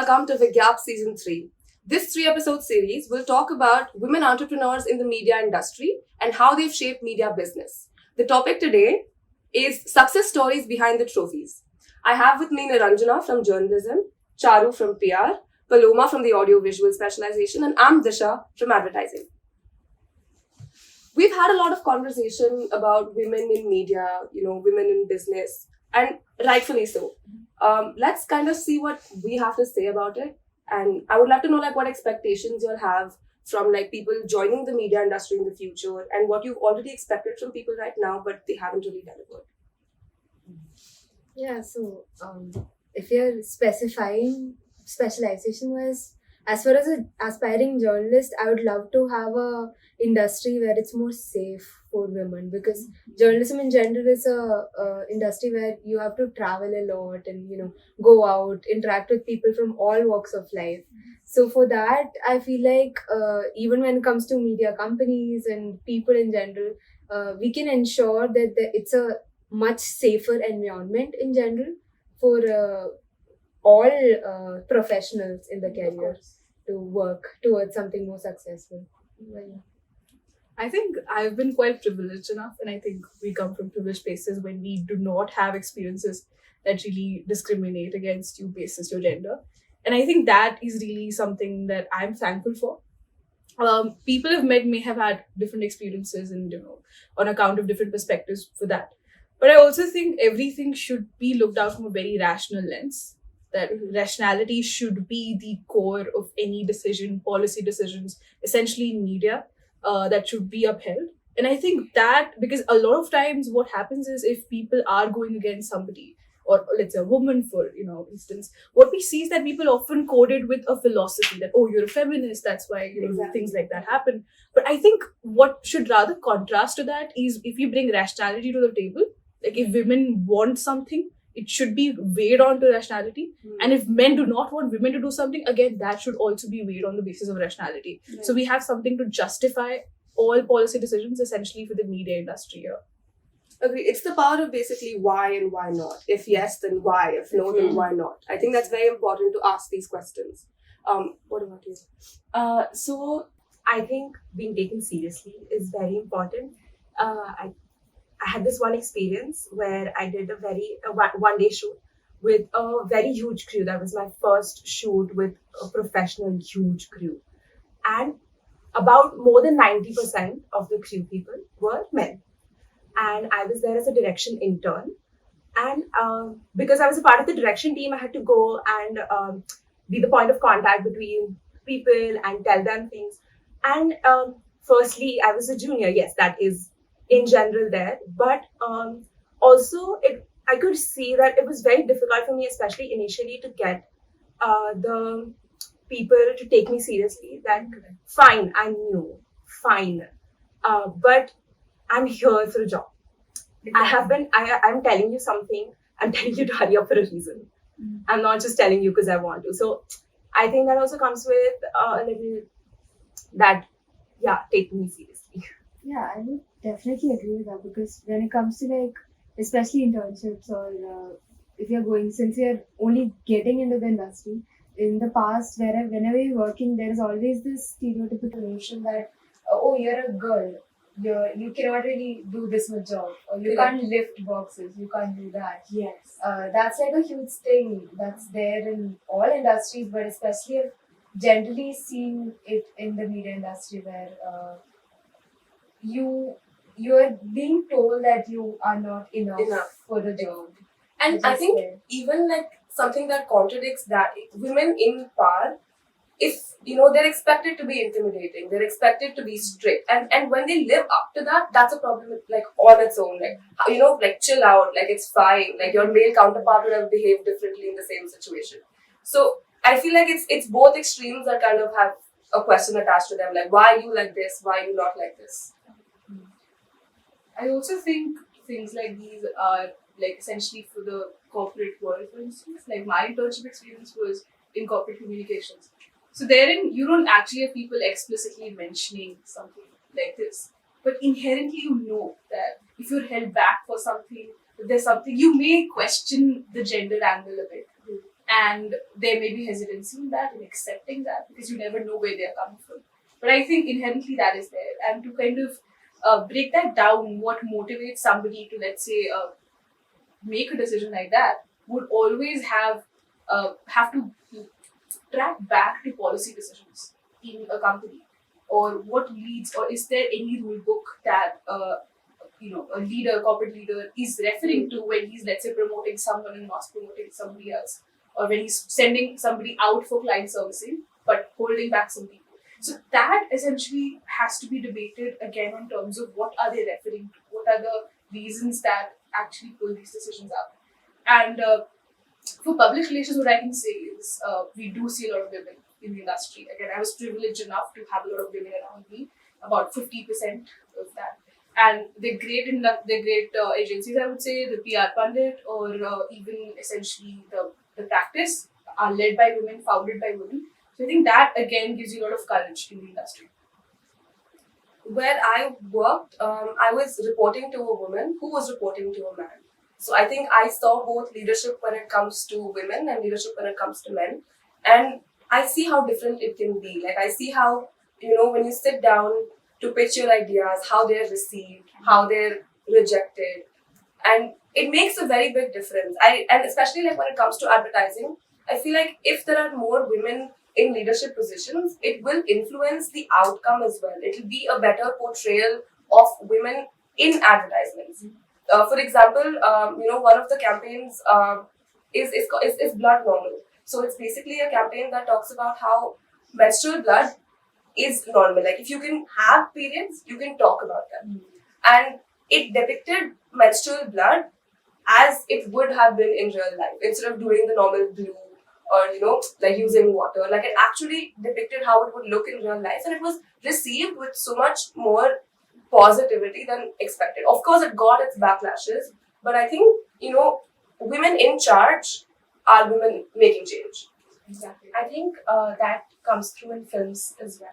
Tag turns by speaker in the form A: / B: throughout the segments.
A: welcome to Vigyap Season 3. This 3 episode series will talk about women entrepreneurs in the media industry and how they've shaped media business. The topic today is success stories behind the trophies. I have with me Niranjana from journalism, Charu from PR, Paloma from the audio-visual specialization, and I'm Disha from advertising. We've had a lot of conversation about women in media, women in business, and rightfully so. Let's kind of see what we have to say about it. And I would love to know what expectations you'll have from people joining the media industry in the future, and what you've already expected from people right now, but they haven't really delivered.
B: Yeah, so if you're specifying specialization was, as far as an aspiring journalist, I would love to have a industry where it's more safe for women, because journalism in general is a industry where you have to travel a lot and go out, interact with people from all walks of life. So for that, I feel like even when it comes to media companies and people in general, we can ensure that it's a much safer environment in general for all professionals in the career to work towards something more successful. Well,
C: I think I've been quite privileged enough, and I think we come from privileged places when we do not have experiences that really discriminate against you basis your gender. And I think that is really something that I'm thankful for. People I've met may have had different experiences and, on account of different perspectives for that. But I also think everything should be looked at from a very rational lens. That rationality should be the core of any decision, policy decisions, essentially in media, that should be upheld. And I think that, because a lot of times what happens is, if people are going against somebody, or let's say a woman for instance, what we see is that people often code it with a philosophy that, oh, you're a feminist, that's why
A: Exactly.
C: things like that happen. But I think what should rather contrast to that is, if you bring rationality to the table, if women want something, it should be weighed on to rationality. And if men do not want women to do something, again, that should also be weighed on the basis of rationality.
A: Right.
C: So we have something to justify all policy decisions essentially for the media industry here.
A: Agree. It's the power of basically why and why not. If yes, then why. If no, then why not. I think that's very important to ask these questions. What about you?
D: So I think being taken seriously is very important. I had this one experience where I did a one-day shoot with a very huge crew. That was my first shoot with a professional huge crew. And about more than 90% of the crew people were men. And I was there as a direction intern. And because I was a part of the direction team, I had to go and be the point of contact between people and tell them things. And firstly, I was a junior. Yes, that is in general there. But also, I could see that it was very difficult for me, especially initially, to get the people to take me seriously. That, fine, I'm new, fine. But I'm here for a job. I'm telling you something. I'm telling you to hurry up for a reason. I'm not just telling you because I want to. So I think that also comes with a little that, take me seriously.
B: yeah, I would definitely agree with that, because when it comes to especially internships, or if you're going, since you're only getting into the industry, in the past, whenever you're working, there is always this stereotypical notion that, oh, you're a girl, you cannot really do this much job, or you can't lift boxes, you can't do that.
D: Yes.
B: That's a huge thing that's there in all industries, but especially I've generally seen it in the media industry, where you are being told that you are not enough for the job.
A: And I think even something that contradicts that, women in power, if they're expected to be intimidating, they're expected to be strict, and when they live up to that, that's a problem on its own. Chill out, it's fine. Your male counterpart would have behaved differently in the same situation. So I feel it's both extremes that kind of have a question attached to them, why are you like this, why are you not like this.
C: I also think things like these are essentially for the corporate world, for instance. My internship experience was in corporate communications. So therein, you don't actually have people explicitly mentioning something like this. But inherently, you know that if you're held back for something, if there's something, you may question the gender angle a bit. and there may be hesitancy in that, in accepting that, because you never know where they're coming from. But I think inherently that is there, and to kind of break that down, what motivates somebody to, let's say, make a decision like that would always have to track back to policy decisions in a company, or what leads, or is there any rule book that a leader, corporate leader, is referring to when he's, let's say, promoting someone and not promoting somebody else, or when he's sending somebody out for client servicing but holding back some people. So that essentially has to be debated again in terms of what are they referring to, what are the reasons that actually pull these decisions up. And for public relations, what I can say is we do see a lot of women in the industry. Again, I was privileged enough to have a lot of women around me, about 50% of that. And they're great agencies, I would say, the PR Pundit, or even essentially the practice are led by women, founded by women. So I think that again gives you a lot of courage in the industry.
A: Where I worked, I was reporting to a woman who was reporting to a man. So I think I saw both leadership when it comes to women and leadership when it comes to men. And I see how different it can be. Like, I see how, when you sit down to pitch your ideas, how they're received, how they're rejected. And it makes a very big difference. And especially like when it comes to advertising, I feel like if there are more women in leadership positions, it will influence the outcome as well. It will be a better portrayal of women in advertisements. For example, one of the campaigns is blood normal. So it's basically a campaign that talks about how menstrual blood is normal. Like, if you can have periods, you can talk about them. And it depicted menstrual blood as it would have been in real life, instead of doing the normal blue or like using water. Like, it actually depicted how it would look in real life, and it was received with so much more positivity than expected. Of course, it got its backlashes, but I think women in charge are women making change.
D: Exactly. I think that comes through in films as well.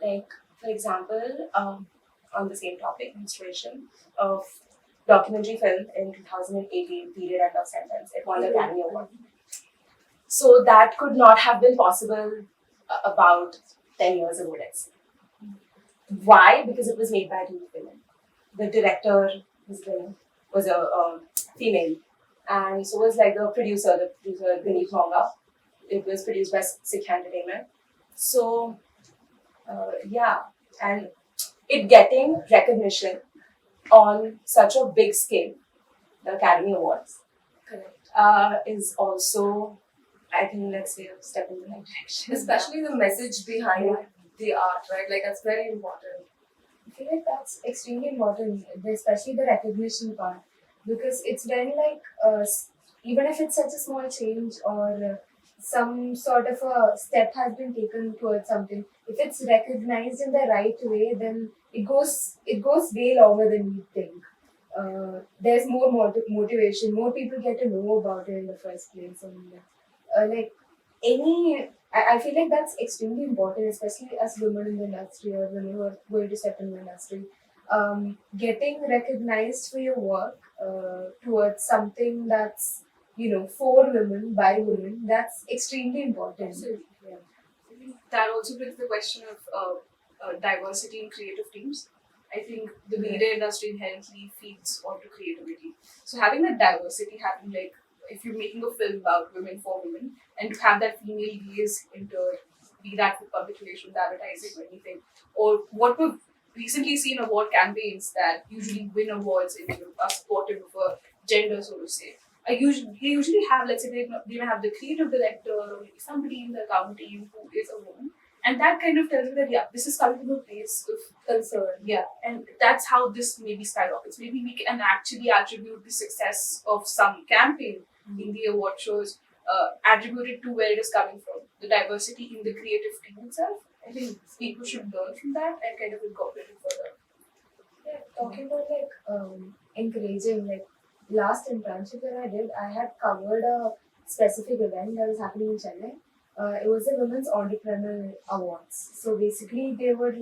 D: Like, for example, on the same topic, menstruation, of documentary film in 2018, Period End of Sentence. It won the Academy Award. So that could not have been possible about 10 years ago, let's say. Why? Because it was made by two women. The director was a female, and so was like the producer Vineet Monga. It was produced by Sikh Entertainment. So, and it getting recognition on such a big scale, the Academy Awards,
A: Correct.
D: is also, I think, let's say, a step in the right direction.
A: Especially the message behind the art, right? Like, that's very important.
B: I feel like that's extremely important, especially the recognition part, because it's when even if it's such a small change or some sort of a step has been taken towards something, if it's recognized in the right way, then it goes way longer than we think. There's more motivation, more people get to know about it in the first place, and like I feel like that's extremely important, especially as women in the industry or women who are going to step in the industry. Getting recognized for your work towards something that's for women, by women, that's extremely important.
C: Absolutely.
B: Yeah.
C: I think that also brings the question of diversity in creative teams. I think the media industry inherently feeds onto creativity. So having that diversity happen, like if you're making a film about women for women, and to have that female gaze into, be that for public relations, advertising, or anything, or what we've recently seen award campaigns that usually win awards in a supportive of a gender, so to say. They usually have, let's say, they may have the creative director or maybe somebody in the account team who is a woman, and that kind of tells me that this is coming from a place of concern. And that's how this maybe skyrockets. Maybe we can actually attribute the success of some campaign in the award shows, attributed to where it is coming from, the diversity in the creative team itself. I think people should learn from that and kind of incorporate it further.
B: Yeah, talking about encouraging, last internship that I did, I had covered a specific event that was happening in Chennai. It was the Women's Entrepreneur Awards. So basically, they would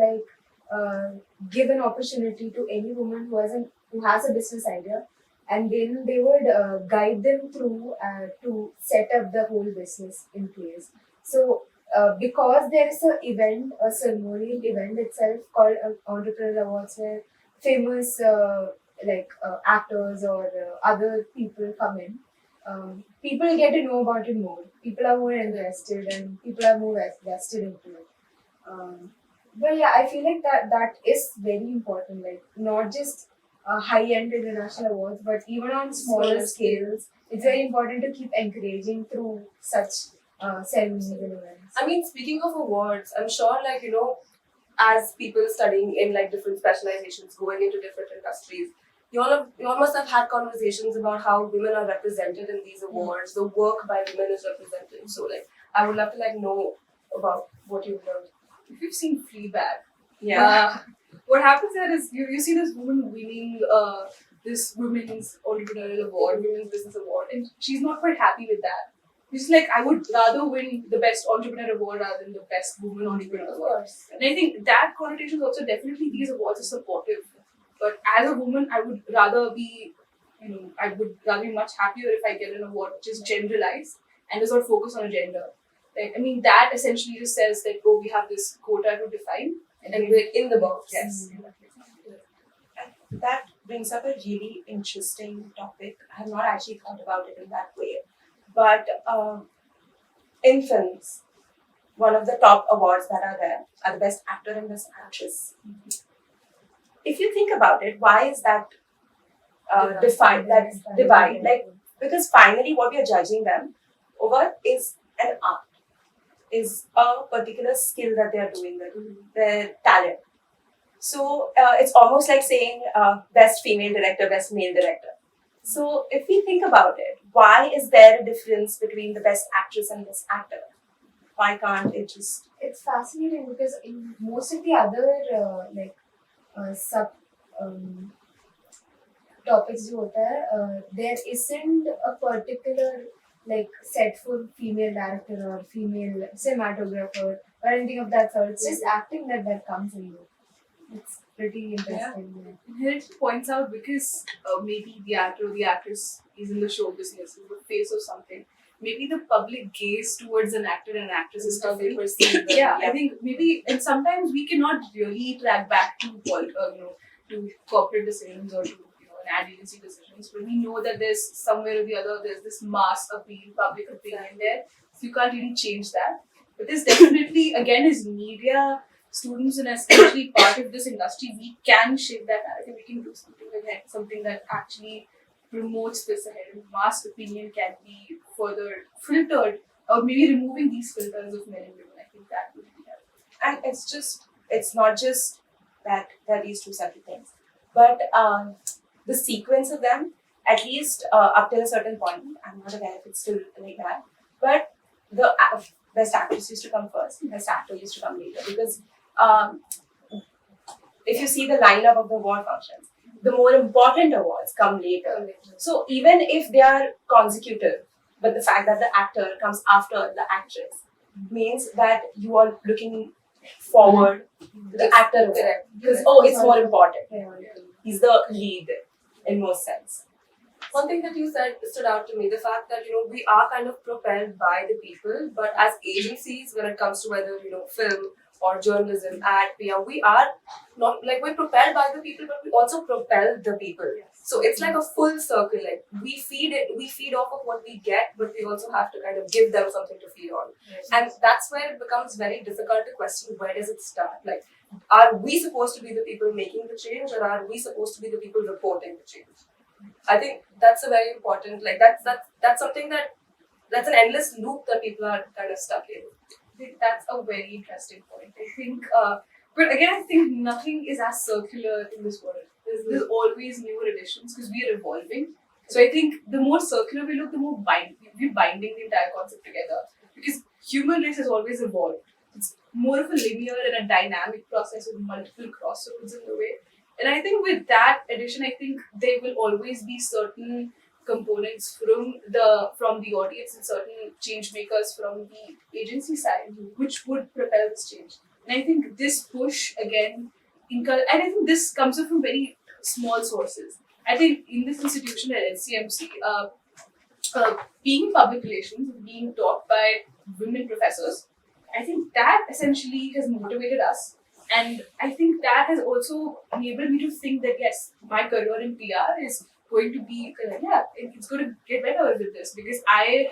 B: give an opportunity to any woman who has a business idea, and then they would guide them through to set up the whole business in place. So because there is a ceremonial event itself called Entrepreneur Awards, where famous actors or other people come in, people get to know about it more. People are more interested and people are more vested into it. But yeah, I feel like that is very important. Like not just high-end international awards, but even on smaller scales, it's very important to keep encouraging through such ceremonies and events.
A: I mean, speaking of awards, I'm sure, like, as people studying in like different specializations, going into different industries, you all must have had conversations about how women are represented in these awards, the work by women is represented. So, like, I would love to like know about what you've learned.
C: If you've seen Fleabag,
A: Yeah.
C: what happens there is you see this woman winning this women's entrepreneurial award, women's business award, and she's not quite happy with that. She's like, I would rather win the best entrepreneur award rather than the best woman entrepreneur
A: Of
C: award.
A: course.
C: And I think that connotation is also definitely these awards are supportive. But as a woman, I would rather be, I would rather be much happier if I get an award which is generalized and does not focus on a gender. Like, I mean, that essentially just says that, oh, we have this quota to define.
A: And we're in the box.
C: Yes.
D: And that brings up a really interesting topic. I have not actually thought about it in that way. But in films, one of the top awards that are there are the Best Actor and Best Actress. If you think about it, why is that defined, that divide? Like, because finally what we are judging them over is an art, is a particular skill that they are doing with, their talent. So it's almost like saying best female director, best male director. So if we think about it, why is there a difference between the best actress and best actor? Why can't it just...
B: It's fascinating because in most of the other sub topics जो होता है, there isn't a particular like set for female director or female cinematographer or anything of that sort. It's just acting that comes in. It's pretty interesting.
C: And here it points out because maybe the actor or the actress is in the show business, is the face of something. Maybe the public gaze towards an actor and actress is
A: How they
C: different.
A: perceive them.
C: Yeah, I think maybe, and sometimes we cannot really track back to to corporate decisions or to an ad agency decisions, but we know that there's somewhere or the other there's this mass appeal, public opinion there, so you can't really change that. But there's definitely, again, as media students and especially part of this industry, we can shape that narrative. We can do something that actually promotes this ahead. Mass opinion can be further filtered, or maybe removing these filters of men and women. I think that would be helpful.
D: And it's not just that there are these two separate things, but the sequence of them, at least up till a certain point, I'm not aware if it's still like that, but the best actress used to come first, best actor used to come later, because if you see the lineup of the award functions, the more important awards come later. So even if they are consecutive, but the fact that the actor comes after the actress means that you are looking forward to the actor award. Because, it's more important. He's the lead in most sense.
A: One thing that you said stood out to me, the fact that, we are kind of propelled by the people, but as agencies, when it comes to whether, film or journalism, ad, PR, we are not, like, we're propelled by the people, but we also propel the people.
C: Yes.
A: So it's like a full circle, like, we feed off of what we get, but we also have to kind of give them something to feed on.
C: Yes.
A: And that's where it becomes very difficult to question, where does it start? Like, are we supposed to be the people making the change, or are we supposed to be the people reporting the change? I think that's a very important, like, that's something that's an endless loop that people are kind of stuck in.
C: I think that's a very interesting point. I think, but again, I think nothing is as circular in this world. There's always newer additions because we are evolving. So I think the more circular we look, the more we're binding the entire concept together. Because human race has always evolved. It's more of a linear and a dynamic process with multiple crossroads in the way. And I think with that addition, I think there will always be certain components from the audience and certain change makers from the agency side which would propel this change. And I think this push again, and I think this comes from very small sources. I think in this institution at NCMC, being in public relations, being taught by women professors, I think that essentially has motivated us. And I think that has also enabled me to think that yes, my career in PR is going to be, it's going to get better with this because I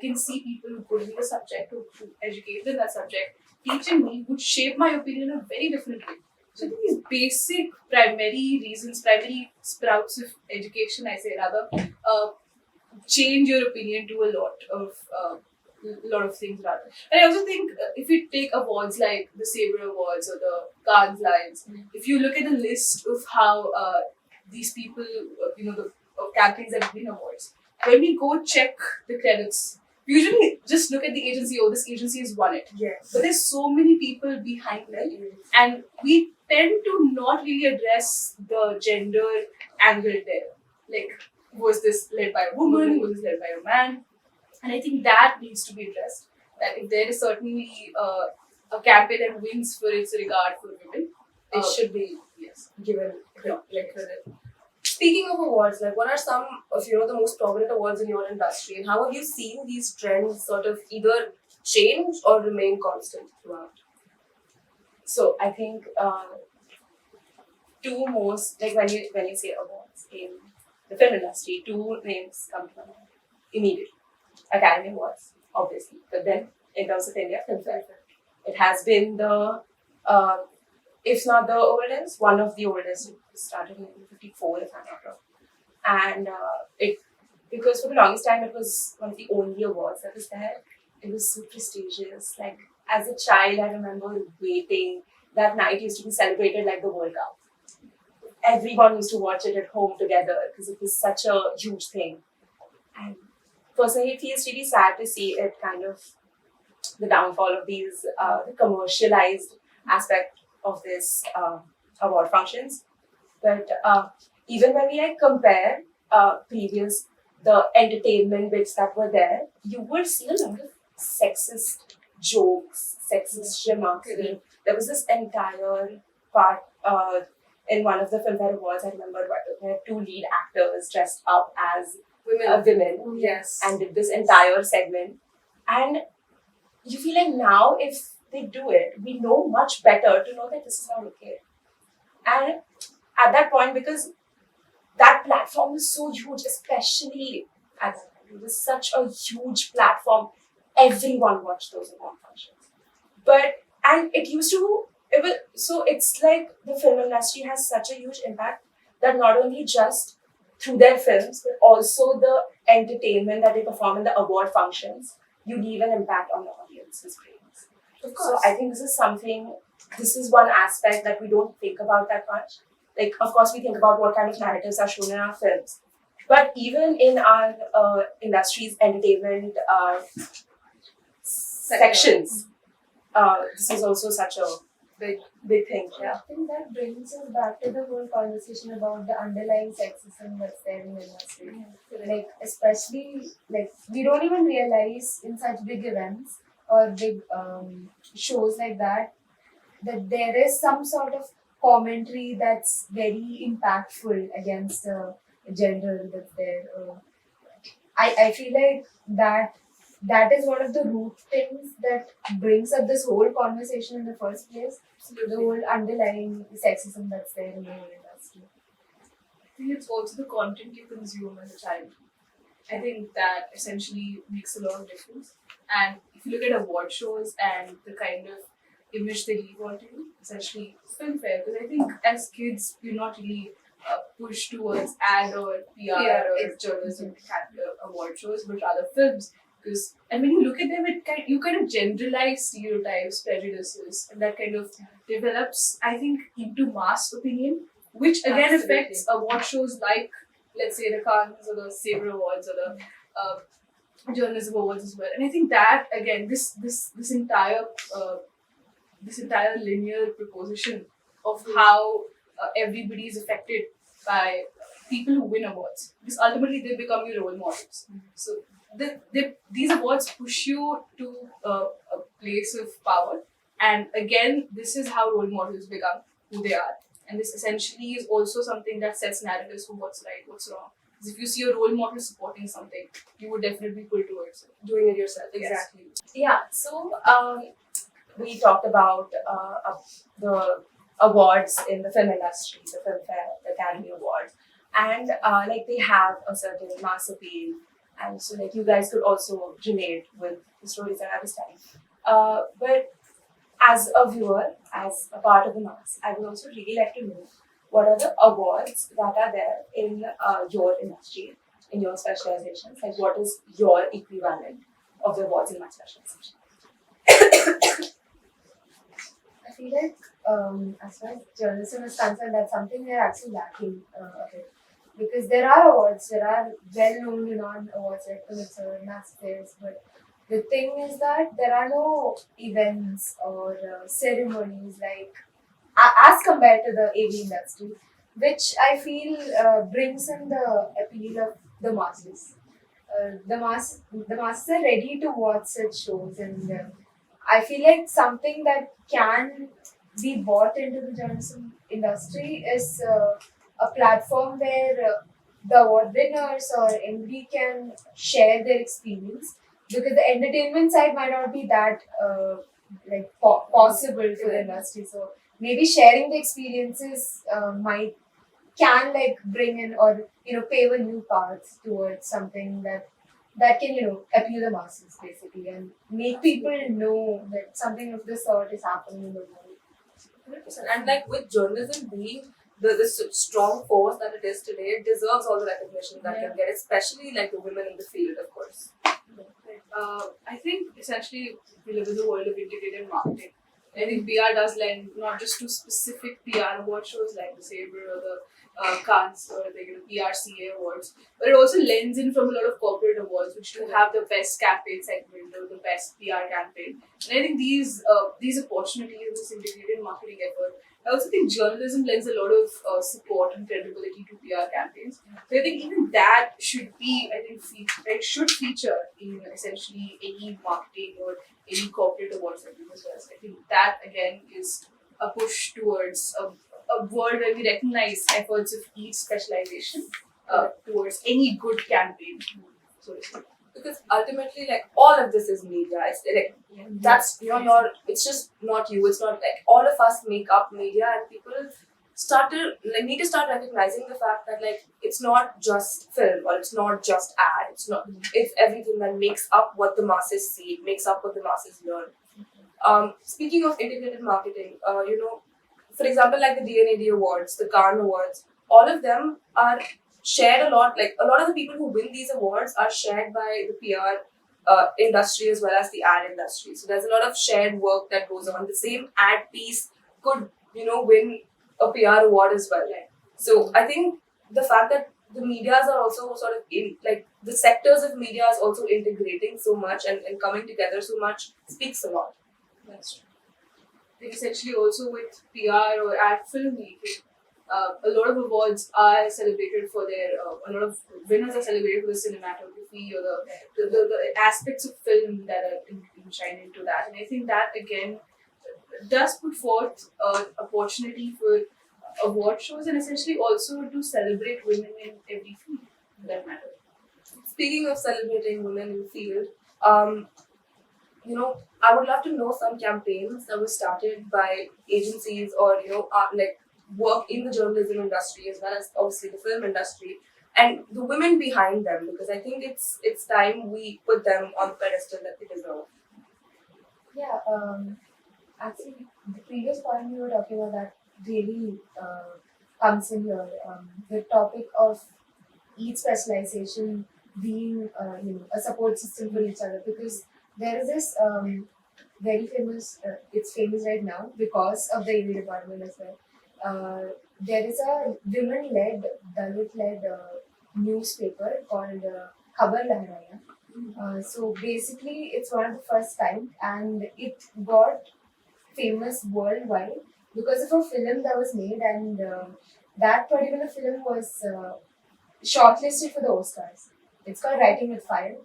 C: can see people who put me the subject, who educate in that subject, teaching me would shape my opinion in a very different way. So I think these basic primary reasons, primary sprouts of education, I say rather, change your opinion to a lot of things rather. And I also think if you take awards like the Sabre Awards or the Cannes Lions, if you look at the list of how these people, the campaigns that win awards, when we go check the credits, we usually just look at the agency. Oh, this agency has won it.
A: Yes.
C: But there's so many people behind it, and we tend to not really address the gender angle there. Like, was this led by a woman? Was this led by a man? And I think that needs to be addressed. That if there is certainly a campaign that wins for its regard for women,
A: It should be
C: yes.
A: given credit. Speaking of awards, like what are some of the most prominent awards in your industry, and how have you seen these trends sort of either change or remain constant throughout?
D: So I think two most, like when you say awards in the film industry, two names come to my mind immediately. Academy Awards, obviously, but then in terms of India, Filmfare. It has been the, if not the oldest, one of the oldest. It started in 1954, if I'm not wrong. And because for the longest time, it was one of the only awards that was there. It was so prestigious. Like, as a child, I remember waiting. That night used to be celebrated like the World Cup. Everyone used to watch it at home together because it was such a huge thing. And personally, it feels really sad to see it kind of the downfall of these the commercialized aspect of this award functions. But even when we compare previous the entertainment bits that were there, you would see a lot of sexist jokes, sexist remarks. I mean, there was this entire part in one of the Filmfare Awards. I remember where two lead actors dressed up as women,
A: Yes.
D: and did this entire segment. And you feel like now, if they do it, we know much better to know that this is not okay. And at that point, because that platform was so huge, especially at that time, it was such a huge platform. Everyone watched those award functions. And it used to, so it's like the film industry has such a huge impact that not only just through their films, but also the entertainment that they perform in the award functions, you leave an impact on the audience's brains.
A: Of
D: So
A: course.
D: I think this is one aspect that we don't think about that much. Like, of course, we think about what kind of narratives are shown in our films. But even in our industry's entertainment sections, this is also such a big thing.
B: I think that brings us back to the whole conversation about the underlying sexism that's there in the industry. Like, especially, like, we don't even realize in such big events or big shows like that there is some sort of commentary that's very impactful against the gender that's there. I feel like that is one of the root things that brings up this whole conversation in the first place. The whole underlying sexism that's there in the whole industry.
C: I think it's also the content you consume as a child. I think that essentially makes a lot of difference. And if you look at award shows and the kind of image they leave onto you, essentially filmfare, because I think as kids, you're not really pushed towards ad or PR or journalism award shows, but rather films. And when you look at them, you kind of generalize stereotypes, prejudices, and that kind of develops, I think, into mass opinion, which again
A: Absolutely.
C: affects award shows like, let's say, the Cannes or the Sabre Awards or the journalism awards as well. And I think that again, this entire linear proposition of how everybody is affected by people who win awards, because ultimately they become your role models. So these awards push you to a place of power, and again, this is how role models become who they are. And this essentially is also something that sets narratives for what's right, what's wrong. Because if you see a role model supporting something, you would definitely pull towards it.
A: Doing it yourself,
C: Yes.
A: exactly.
D: Yeah, so we talked about the awards in the film industry, the Filmfare, the Academy Awards, and like they have a certain mass appeal, and so like you guys could also relate with the stories that I was telling. But as a viewer, as a part of the mass, I would also really like to know what are the awards that are there in your industry, in your specializations. Like, what is your equivalent of the awards in my specialization?
B: I feel like as far as journalism is concerned, that's something we're actually lacking a bit. Because there are awards, there are well-known, renowned awards like Pulitzer, Mass Fairs, but the thing is that there are no events or ceremonies like as compared to the AV industry, which I feel brings in the appeal of the masses. The masses are ready to watch such shows, and I feel like something that can be bought into the journalism industry is a platform where the award winners or anybody can share their experience, because the entertainment side might not be that possible for the industry. So maybe sharing the experiences might can like bring in or pave a new path towards something that can appeal the masses basically and make people know that something of this sort is happening in the world.
A: 100%. And like with journalism being this strong force that it is today, it deserves all the recognition that can get, especially like the women in the field, of course.
C: I think essentially we live in the world of integrated marketing. I think PR does lend not just to specific PR award shows like the Sabre or the Cannes or the PRCA awards, but it also lends in from a lot of corporate awards, which do have the best campaign segment or the best PR campaign. And I think these opportunities in this integrated marketing effort. I also think journalism lends a lot of support and credibility to PR campaigns. So I think even that should be, should feature in essentially any marketing or any corporate awards segment as well. So I think that again is a push towards a world where we recognize efforts of each specialization towards any good campaign. So to speak.
A: Because ultimately, like all of this is media. It's like that's your. It's just not you. It's not like all of us make up media, and people need to start recognizing the fact that like it's not just film or it's not just ad. It's everything that makes up what the masses see. It makes up what the masses learn. Speaking of integrated marketing, for example, like the DNAD awards, the Cannes awards, all of them are shared a lot. Like a lot of the people who win these awards are shared by the PR industry as well as the ad industry. So there's a lot of shared work that goes on. The same ad piece could win a PR award as well. So I think the fact that the medias are also sort of the sectors of media is also integrating so much and coming together so much speaks a lot.
C: That's true. I think essentially also with PR or ad filmmaking, a lot of awards are celebrated for their, a lot of winners are celebrated for the cinematography or the aspects of film that are shine into that. And I think that again does put forth an opportunity for award shows and essentially also to celebrate women in every field for that matter.
A: Speaking of celebrating women in the field, I would love to know some campaigns that were started by agencies or work in the journalism industry as well as obviously the film industry and the women behind them, because I think it's time we put them on the pedestal that they deserve.
B: Yeah, actually, the previous point we were talking about that really comes in here. The topic of each specialization being, a support system for each other, because there is this very famous. It's famous right now because of the AV department as well. There is a women-led, Dalit-led newspaper called Khabar Lahraya. So basically, it's one of the first kind, and it got famous worldwide because of a film that was made, and that particular film was shortlisted for the Oscars. It's called Writing with Fire.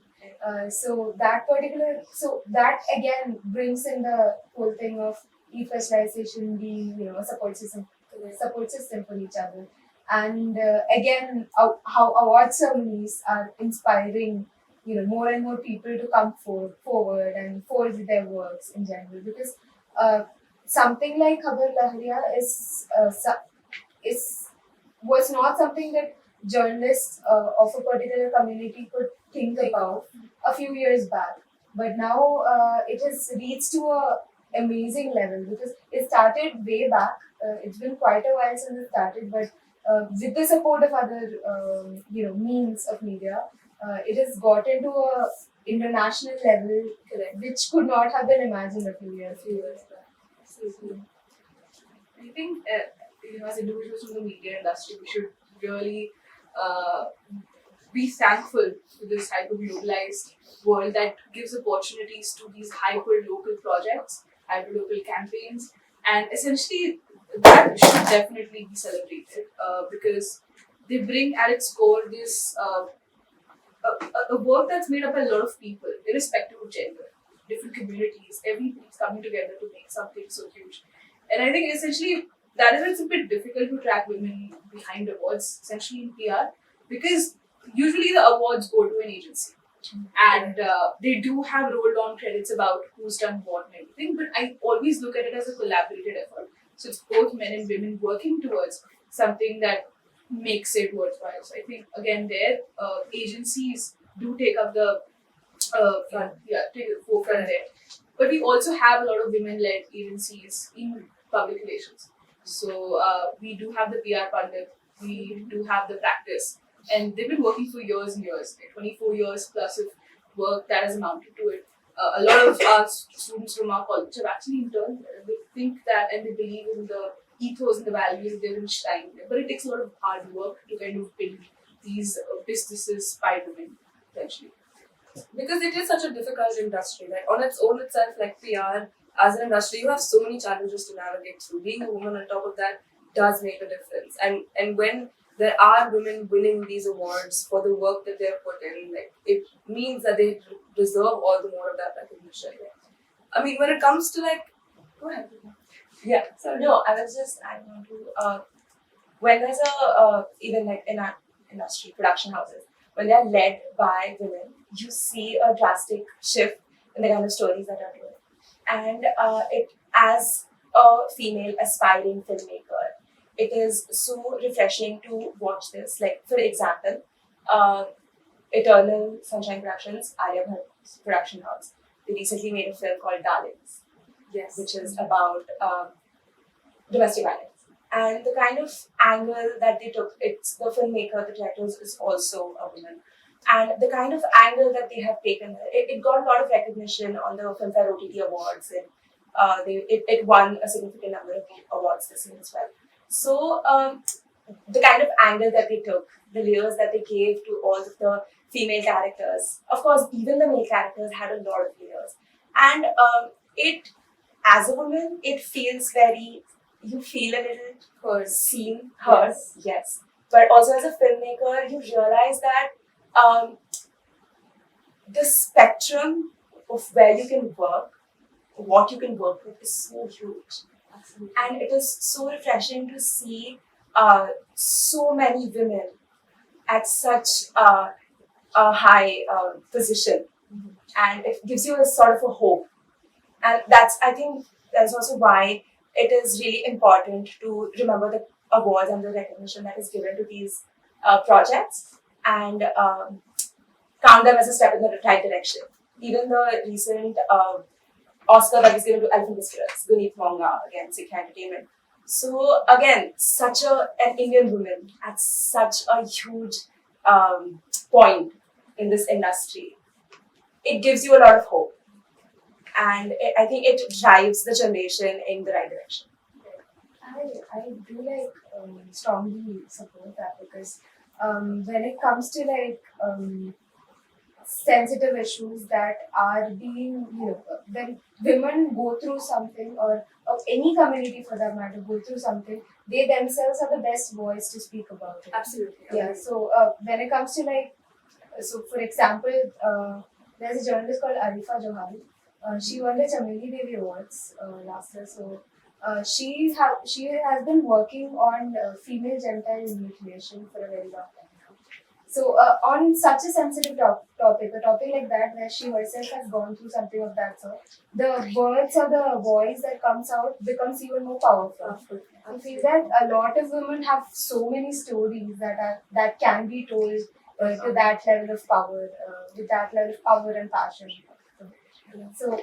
B: So that again brings in the whole thing of e-specialization being a support system support system for each other. And again, how award ceremonies are inspiring, more and more people to come forward and forge their works in general. Because uh, something like Khabar Lahariya is was not something that journalists of a particular community could think about a few years back. But now it has reached to a amazing level because it started way back. It's been quite a while since it started, but with the support of other means of media, it has gotten to a international level, which could not have been imagined a few years back.
C: Absolutely. I think, as individuals from the media industry, we should really uh, be thankful to this hyper globalized world that gives opportunities to these hyper local projects, hyper local campaigns, and essentially that should definitely be celebrated because they bring at its core this a work that's made up by a lot of people, irrespective of gender, different communities, everybody's coming together to make something so huge. And I think essentially that is why it's a bit difficult to track women behind awards, essentially in PR, because usually the awards go to an agency and they do have rolled on credits about who's done what and everything, but I always look at it as a collaborated effort. So it's both men and women working towards something that makes it worthwhile. So I think again there agencies do take up the take the forefront there. But we also have a lot of women-led agencies in public relations. So we do have the PR pundit, we do have the practice, and they've been working for years and years, like 24 years plus of work that has amounted to it. A lot of our students from our college have actually interned there. They think that and they believe in the ethos and the values that they've enshrined there. But it takes a lot of hard work to kind of build these businesses by women, essentially.
A: Because it is such a difficult industry, like on its own itself, like PR as an industry, you have so many challenges to navigate through. Being a woman on top of that does make a difference, and when there are women winning these awards for the work that they've put in, like it means that they deserve all the more of that recognition. I mean, when it comes to like, go ahead.
D: Yeah. So no, I was just adding on to when there's a even like in our industry, production houses, when they're led by women, you see a drastic shift in the kind of stories that are told. And it as a female aspiring filmmaker, it is so refreshing to watch this. Like for example, uh, Eternal Sunshine Productions, Arya Bhatt's production house. They recently made a film called Darlings,
A: Yes.
D: which is about domestic violence. And the kind of angle that they took, it's the filmmaker, the director is also a woman. And the kind of angle that they have taken, it got a lot of recognition on the Filmfare OTT Awards, and it won a significant number of awards this year as well. So the kind of angle that they took, the layers that they gave to all of the female characters, of course, even the male characters had a lot of layers. And it, as a woman, it feels very, you feel a little heard, seen, heard, yes. But also as a filmmaker, you realize that the spectrum of where you can work, what you can work with is so huge.
A: Absolutely.
D: And it is so refreshing to see so many women at such a high position. And it gives you a sort of a hope. And I think that's also why it is really important to remember the awards and the recognition that is given to these projects and count them as a step in the right direction. Even the recent Oscar that was given to Elephant Whiskers, Guneet Monga, again, Sikha Entertainment. So again, such an Indian woman at such a huge point in this industry. It gives you a lot of hope. And I think it drives the generation in the right direction.
B: I do strongly support that because when it comes to sensitive issues that are being, when women go through something or any community for that matter go through something, they themselves are the best voice to speak about it.
A: Absolutely.
B: Yeah. So when it comes to so for example, there's a journalist called Arifa Johari. She won the Chameli Devi Awards last year. So She has been working on female genital mutilation for a very long time now. So on such a sensitive topic, a topic like that, where she herself has gone through something of that sort, the words or the voice that comes out becomes even more powerful. I feel that a lot of women have so many stories that can be told to that level of power, with that level of power and passion. So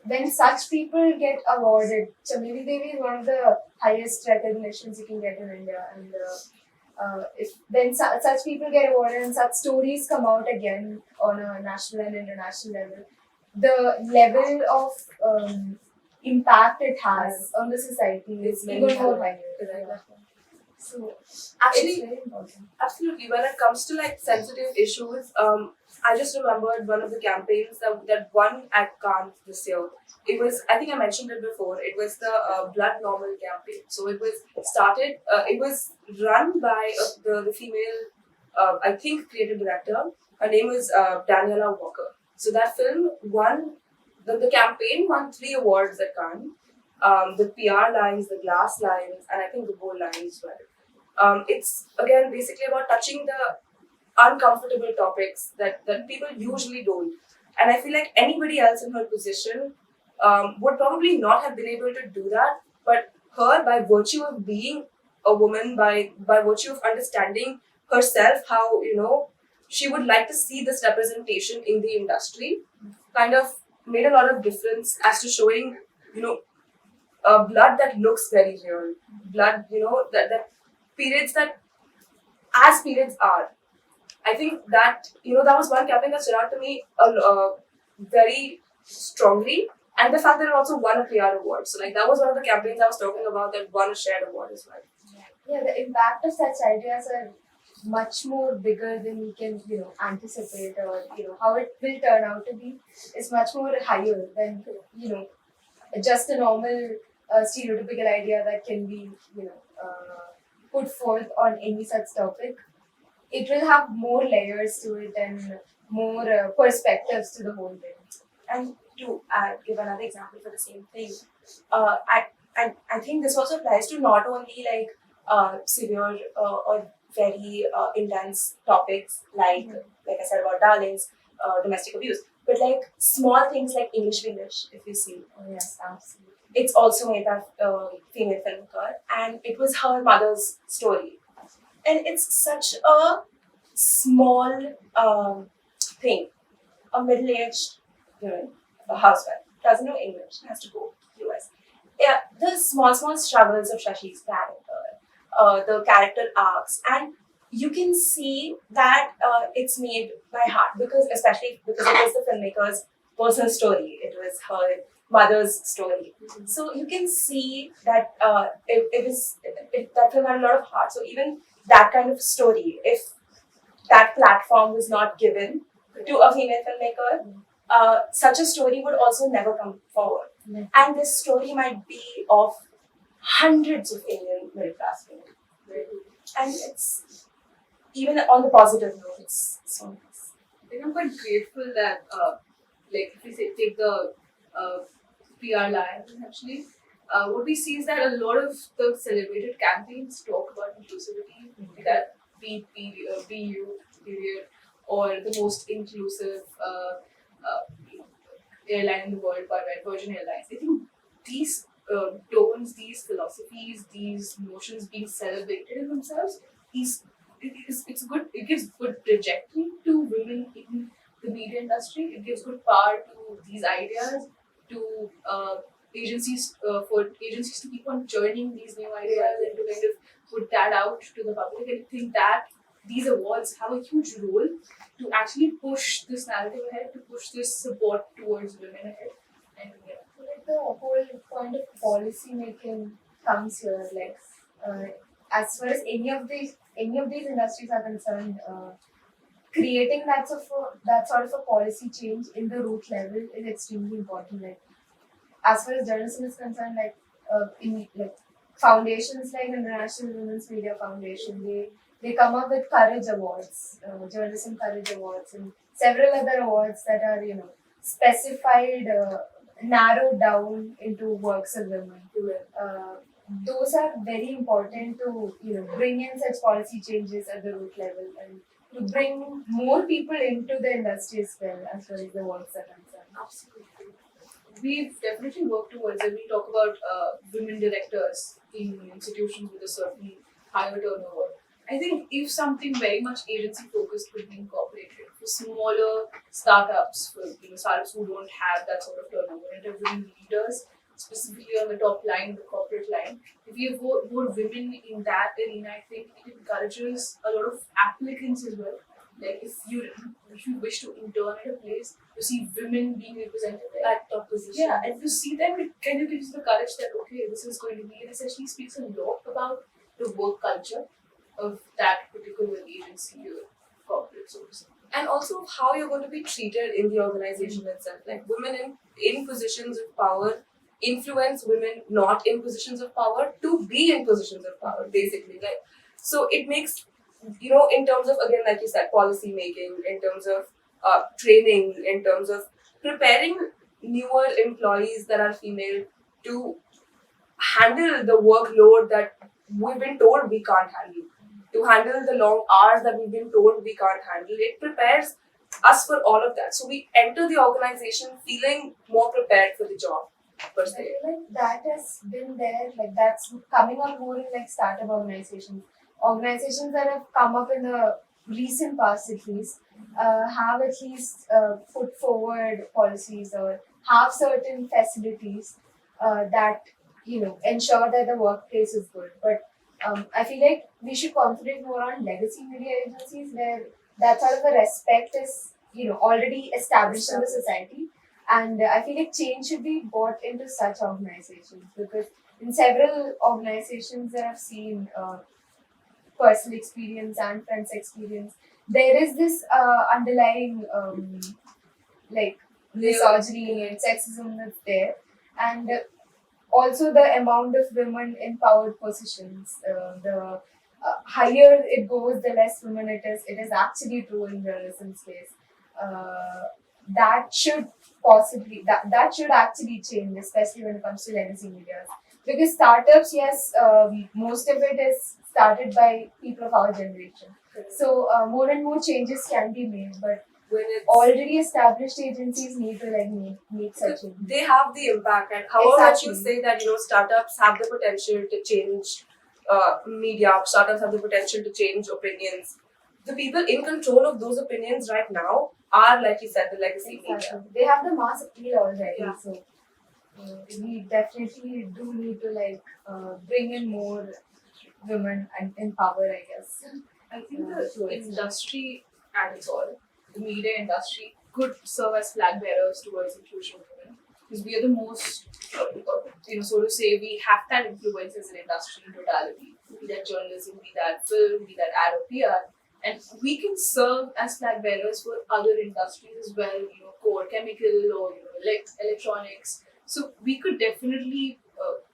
B: when such people get awarded, Chameli Devi is one of the highest recognitions you can get in India, and if when such people get awarded and such stories come out again on a national and international level, the level of impact it has on the society is even more higher. Yeah. So
A: Actually,
B: it's very important.
A: absolutely. When it comes to like sensitive issues, I just remembered one of the campaigns that won at Cannes this year. It was, I think I mentioned it before. It was the Blood Normal campaign. So it was started. It was run by the female, I think, creative director. Her name is Daniela Walker. So that film won. The campaign won 3 awards at Cannes. The PR lines, the glass lines, and I think the gold line as well. It's again basically about touching the uncomfortable topics that people usually don't. And I feel like anybody else in her position would probably not have been able to do that. But her, by virtue of being a woman, by virtue of understanding herself, how she would like to see this representation in the industry, kind of made a lot of difference as to showing you know blood that looks very real, blood that periods that as periods are. I think that that was one campaign that stood out to me very strongly, and the fact that it also won a PR award. So like that was one of the campaigns I was talking about that won a shared award as well.
B: Yeah, the impact of such ideas are much more bigger than we can, anticipate, or how it will turn out to be is much more higher than just a normal stereotypical idea that can be put forth on any such topic. It will have more layers to it and more perspectives to the whole thing.
D: And to give another example for the same thing, I think this also applies to not only like severe or very intense topics like I said about darlings, domestic abuse, but like small things like English English. If you see,
B: Oh, yes, absolutely.
D: it's also made by a female filmmaker, and it was her mother's story, and it's such a small thing. A middle-aged woman, a housewife, doesn't know English, has to go US. Yeah, the small struggles of Shashi's character, the character arcs, and you can see that it's made by heart, because especially because it was the filmmaker's personal story. It was her mother's story. So you can see that that film had a lot of heart. So even that kind of story, if that platform was not given to a female filmmaker, such a story would also never come forward.
B: Yeah.
D: And this story might be of hundreds of Indian middle class women. And it's even on the positive note, it's so nice.
C: I think I'm quite grateful that, like, if we take the PR lines, actually, what we see is that a lot of the celebrated campaigns talk about inclusivity, that be you, period, or the most inclusive airline in the world, by Virgin Airlines. I think these tones, these philosophies, these notions being celebrated in themselves, it's good. It gives good trajectory to women in the media industry. It gives good power to these ideas, to agencies for agencies to keep on churning these new ideas and to kind of put that out to the public. And I think that these awards have a huge role to actually push this narrative ahead, to push this support towards women ahead. And yeah.
B: Like the whole point of policy making comes here. Like as far as any of these industries are concerned, creating that sort of a policy change in the root level is extremely important. Like as far as journalism is concerned, in like foundations like International Women's Media Foundation, they come up with courage awards, journalism courage awards, and several other awards that are specified narrowed down into works of women. Those are very important to bring in such policy changes at the root level and to bring more people into the industry as well as far as the works are concerned.
A: Absolutely.
C: We've definitely worked towards it. We talk about women directors in institutions with a certain higher turnover. I think if something very much agency focused could be incorporated for smaller startups, for startups who don't have that sort of turnover, and have women leaders, specifically on the top line, the corporate line. If we have more women in that arena, I think it encourages a lot of applicants as well. Like if you wish to intern at a place, you see women being represented there.
A: At top position.
C: Yeah, and to see them, it kind of gives you the courage that okay, this is going to be. It essentially speaks a lot about the work culture of that particular agency or corporate, so to say.
A: And also how you're going to be treated in the organization itself. Like women in positions of power influence women not in positions of power to be in positions of power, basically. Like, so it makes, in terms of, again, like you said, policy making, in terms of training, in terms of preparing newer employees that are female to handle the workload that we've been told we can't handle, to handle the long hours that we've been told we can't handle. It prepares us for all of that. So we enter the organization feeling more prepared for the job, per
B: I
A: se.
B: feel like that has been there, like that's coming up more in like startup organizations. Organizations that have come up in the recent past at least have at least put forward policies or have certain facilities that ensure that the workplace is good. But I feel like we should concentrate more on legacy media agencies where that sort of a respect is already established in the society, and I feel like change should be brought into such organizations because in several organizations that I've seen personal experience and friends experience, there is this underlying like misogyny and sexism that's there, and also the amount of women in powered positions. The higher it goes, the less women it is. It is actually true in journalism space. That should that should actually change, especially when it comes to legacy media. Because startups, yes, most of it is started by people of our generation. So more and more changes can be made, but
A: When it's
B: already established agencies need to like make such changes.
A: they have the impact, and however much you
B: Exactly.
A: say that startups have the potential to change media, startups have the potential to change opinions. The people in control of those opinions right now are, like you said, the legacy media.
B: Exactly. They have the mass appeal already,
A: Yeah.
B: so we definitely do need to bring in more women and in power, I guess.
C: I think
B: towards
C: the
B: it.
C: industry at its all, the media industry, could serve as flag bearers towards inclusion of women. Because we are the most, so to say, we have that influence as an industry in totality. Be that journalism, be that film, be that ad or PR. And we can serve as flag bearers for other industries as well, core chemical or electronics. So we could definitely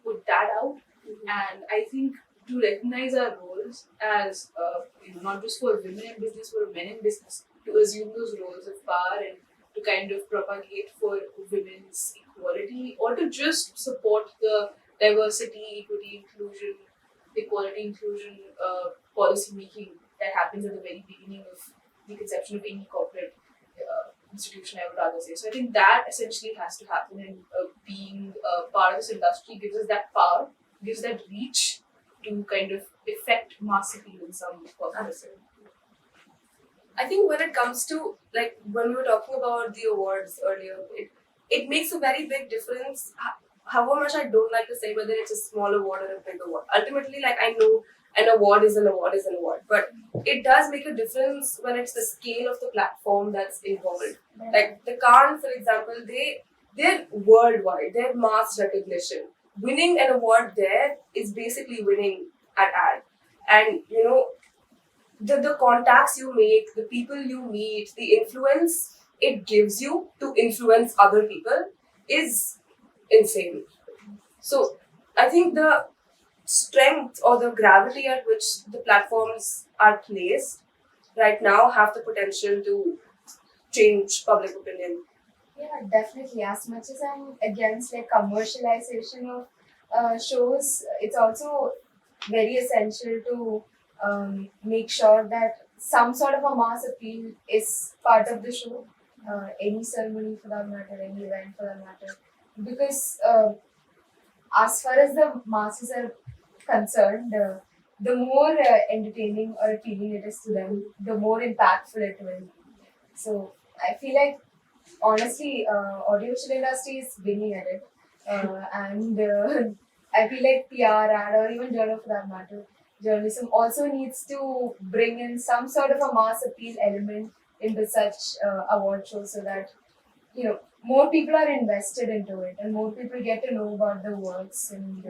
C: put that out. And I think to recognize our roles as not just for women in business, for men in business, to assume those roles of power and to kind of propagate for women's equality or to just support the diversity, equity, inclusion, equality, inclusion policy making that happens at the very beginning of the conception of any corporate institution, I would rather say. So I think that essentially has to happen, and being part of this industry gives us that power, gives that reach to kind of affect mass appeal in some possible.
A: I think when it comes to, like, when we were talking about the awards earlier, it makes a very big difference. However much I don't like to say whether it's a small award or a big award. Ultimately, like, I know an award is an award is an award, but it does make a difference when it's the scale of the platform that's involved. Like the Cannes, for example, they're worldwide, they're mass recognition. Winning an award there is basically winning at ad. And the contacts you make, the people you meet, the influence it gives you to influence other people is insane. So I think the strength or the gravity at which the platforms are placed right now have the potential to change public opinion.
B: Yeah, definitely. As much as I'm against like commercialization of shows, it's also very essential to make sure that some sort of a mass appeal is part of the show. Any ceremony for that matter, any event for that matter, because as far as the masses are concerned, the more entertaining or appealing it is to them, the more impactful it will be. So I feel like honestly, audiovisual industry is winning at it, and I feel like PR ad or even journal for that matter, journalism also needs to bring in some sort of a mass appeal element into such award shows so that more people are invested into it and more people get to know about the works and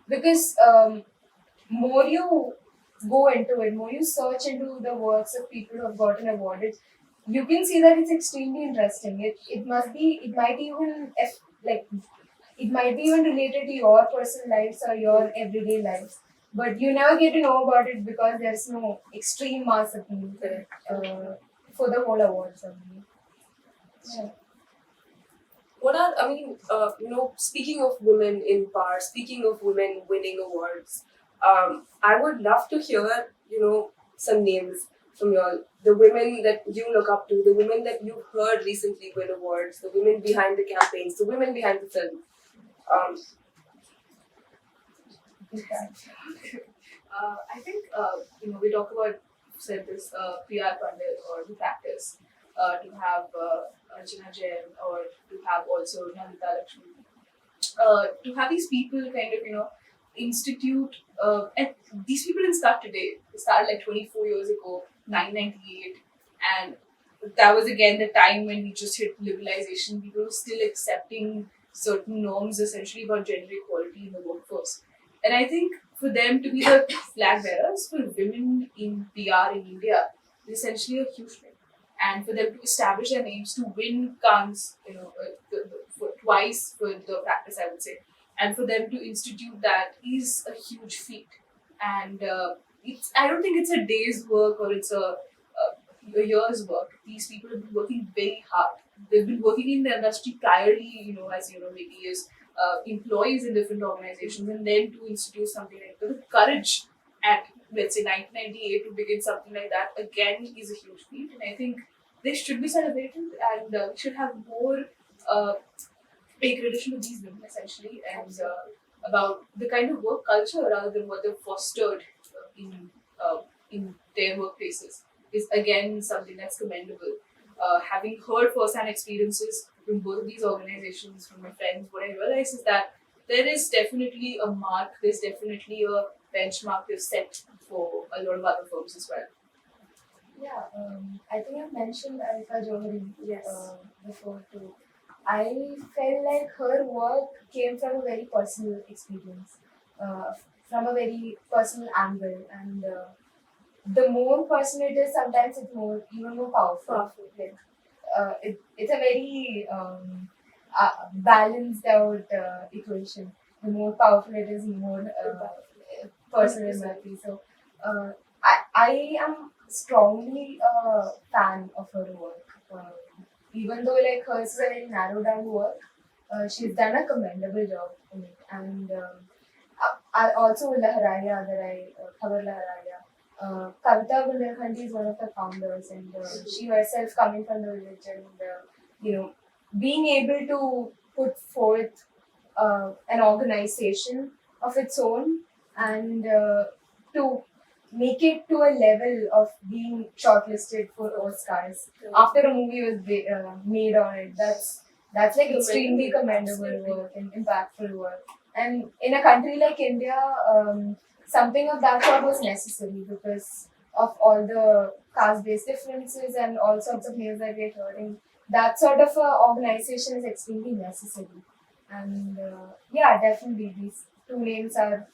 B: because more you go into it, more you search into the works of people who have gotten awarded, you can see that it's extremely interesting. It might even like it might be even related to your personal lives or your everyday lives. But you never get to know about it because there's no extreme mass appeal for the whole award ceremony. Yeah.
A: What are, I mean, speaking of women in power, speaking of women winning awards, I would love to hear, some names from y'all. The women that you look up to, the women that you've heard recently win awards, the women behind the campaigns, the women behind the film. Um,
C: I think we talk about said this PR pundit or the practice to have Archana Jain or to have also Nandita Lakshmi. To have these people kind of institute and these people didn't start today. They started like 24 years ago, 998, and that was again the time when we just hit liberalization. People were still accepting certain norms essentially about gender equality in the workforce. And I think for them to be the flag bearers for women in PR in India is essentially a huge thing. And for them to establish their names, to win Kans, for twice for the practice, I would say, and for them to institute that is a huge feat. And I don't think it's a day's work or it's a year's work. These people have been working very hard. They've been working in the industry priorly, as maybe as employees in different organizations, and then to institute something like that. The courage at let's say 1998 to begin something like that again is a huge feat, and I think they should be celebrated, and we should have more uh, pay credit to these women essentially, and about the kind of work culture rather than what they've fostered in their workplaces is again something that's commendable. Having heard first-hand experiences from both of these organizations, from my friends, what I realize is that there is definitely a mark, there's definitely a benchmark they've set for a lot of other firms as well.
B: Yeah, I think I've mentioned Alika Johari
A: Yes.
B: before too. I felt like her work came from a very personal experience, from a very personal angle, and the more personal it is, sometimes it's even more powerful. Like, it's a very balanced out equation. The more powerful it is, the more personal it might be. So, I am strongly a fan of her work. Even though like hers is a very narrow down work, she's done a commendable job in it. And also Laharaya, that I cover Laharaya. Kavita Bundelkhandi is one of the founders, and she herself coming from the village, and being able to put forth an organization of its own, and to make it to a level of being shortlisted for Oscars after a movie was made on it. That's like extremely commendable work and impactful work. And in a country like India, something of that sort was necessary because of all the caste-based differences and all sorts of names that we're hearing. That sort of organization is extremely necessary. And yeah, definitely these two names are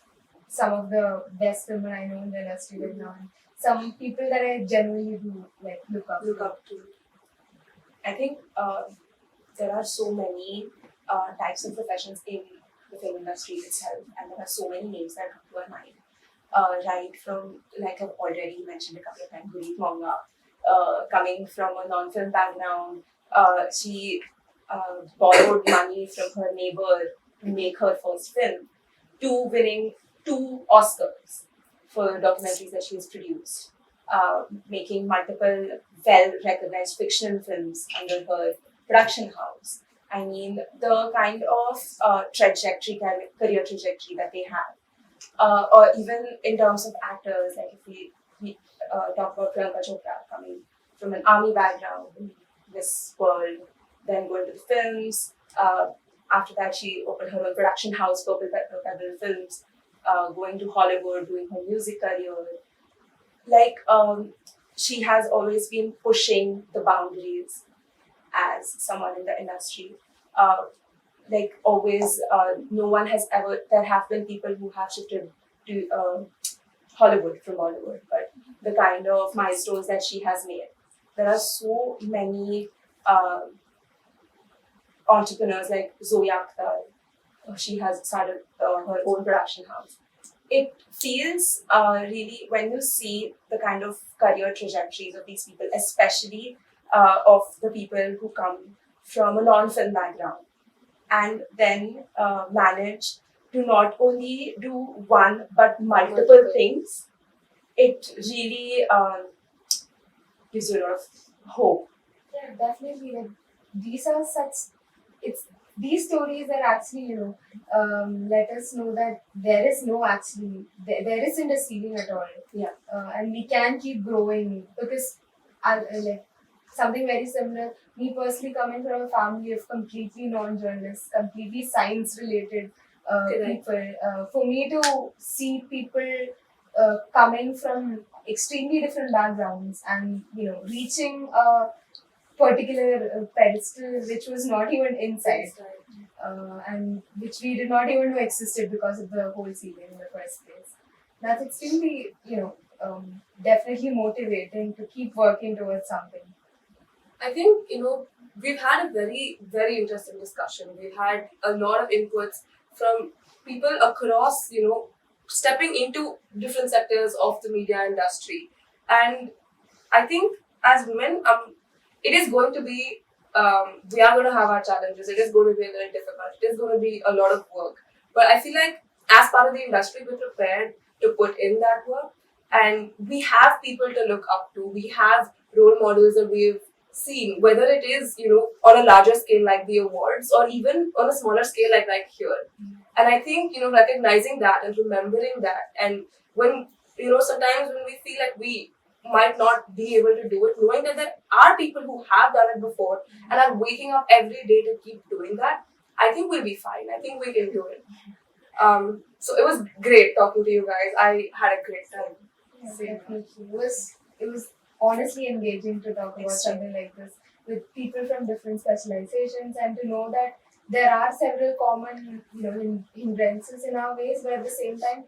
B: some of the best women I know in the industry right now. And some people that I genuinely do like look up to.
D: I think there are so many types of professions in the film industry itself, and there are so many names that come to our mind. Right from, like I've already mentioned a couple of times, Gurit Monga, coming from a non-film background. She borrowed money from her neighbor to make her first film, to winning 2 Oscars for documentaries that she has produced, making multiple well-recognized fictional films under her production house. I mean, the kind of career trajectory that they have, or even in terms of actors, like if we talk about Priyanka Chopra coming from an army background in this world, then going to the films. After that, she opened her own production house, Pebble Films, going to Hollywood, doing her music career. Like, she has always been pushing the boundaries as someone in the industry. Uh, like always, no one has ever. There have been people who have shifted to Hollywood from Bollywood, but the kind of milestones that she has made, there are so many entrepreneurs like Zoe Akhtar. She has started her own production house. It feels really, when you see the kind of career trajectories of these people, especially of the people who come from a non-film background, and then manage to not only do one but multiple things, it really gives you a lot of hope.
B: Yeah, definitely. Like these are such. It's these stories that actually let us know that there is no actually there isn't a ceiling at all.
D: Yeah.
B: And we can keep growing because like something very similar. Me personally, coming from a family of completely non-journalists, completely science-related
A: Correct.
B: people. For me to see people coming from extremely different backgrounds and reaching a particular pedestal which was not even inside, and which we did not even know existed because of the whole ceiling in the first place. That's extremely definitely motivating to keep working towards something.
A: I think, we've had a very, very interesting discussion. We've had a lot of inputs from people across, stepping into different sectors of the media industry. And I think as women, it is going to be, we are going to have our challenges. It is going to be a little difficult. It is going to be a lot of work. But I feel like as part of the industry, we're prepared to put in that work. And we have people to look up to. We have role models that we've seen, whether it is, on a larger scale like the awards or even on a smaller scale like here. And I think, recognizing that and remembering that, and when, sometimes when we feel like we might not be able to do it, knowing that there are people who have done it before and are waking up every day to keep doing that, I think we'll be fine. I think we can do it. So it was great talking to you guys. I had a great time.
B: Yeah, definitely. It was honestly engaging to talk about something like this with people from different specializations, and to know that there are several common hindrances in our ways, but at the same time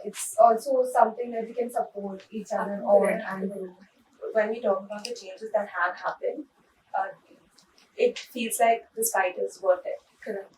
B: it's also something that we can support each other on and grow.
D: When we talk about the changes that have happened, it feels like this fight is worth it.
A: Correct.